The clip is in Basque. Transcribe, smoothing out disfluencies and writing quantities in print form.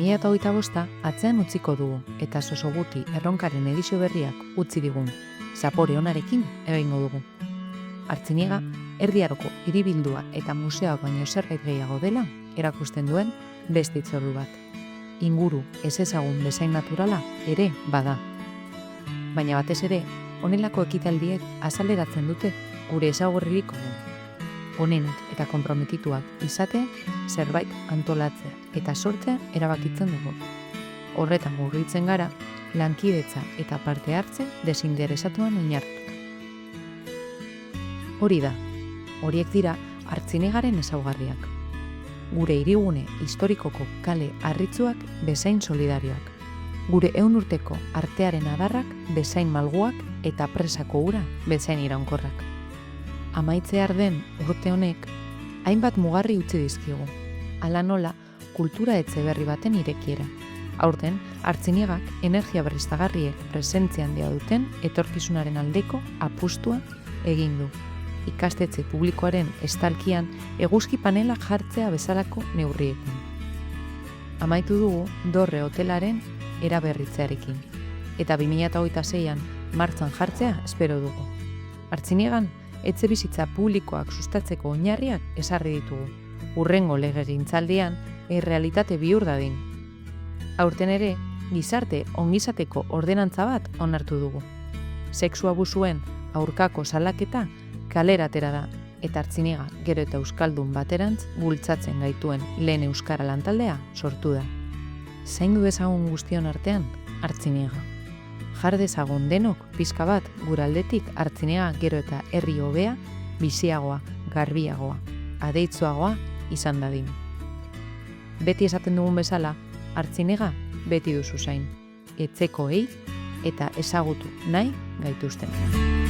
2025 atzean utziko dugu eta Zozoguti erronkaren edizio berriak utzi digun zapore onarekin egingo dugu. Artziniega, Erdi Aroko hiribildua eta museoak baino zerbait gehiago dela erakusten duen beste hitzordu bat. Inguru ez ezagun bezain naturala ere bada. Baina batez ere, honelako ekitaldiek azaleratzen dute gure ezaugarririk onenak eta konprometituak izate zerbait antolatzea eta sortzea erabakitzen dugu. Horretan murgiltzen gara, lankidetza eta parte hartze desinteresatuan oinarrituta. Hori da, horiek dira Artziniegaren ezaugarriak. Gure hirigune historikoko kale harritzuak bezain solidarioak. Gure 100 urteko artearen adarrak bezain malguak eta presako ura bezain iraunkorrak. Amaitzear den urte honek, hainbat mugarri utzi dizkigu. Hala nola, kultura etxe berri baten irekiera. Aurten, Artziniegak energia berriztagarriek presentzia handia duten etorkizunaren aldeko apustua egin du. Ikastetxe publikoaren estalkian eguzki panelak jartzea bezalako neurriekin. Amaitu dugu Dorre hotelaren eraberritzearekin, eta 2026an martxan jartzea espero dugu. Artziniegan, etxe bizitza publikoak sustatzeko oinarriak ezarri ditugu. Hurrengo legegintzaldian errealitate bihur dadin. Aurten ere, gizarte ongizateko ordenantza bat onartu dugu. Sexu abusuen aurkako salaketa kalera atera da, eta Artziniega gero eta euskaldun baterantz bultzatzen gaituen lehen euskara lantaldea sortu da. Zaindu dezagun guztion artean, Artziniega. Jar dezagun denok pizka bat gure aldetik Artziniega gero eta herri hobea, biziagoa, garbiagoa, adeitzuagoa izan dadin. Beti esaten dugun bezala, Artziniega beti duzu zain, etzekoei eta ezagutu nahi gaituzten.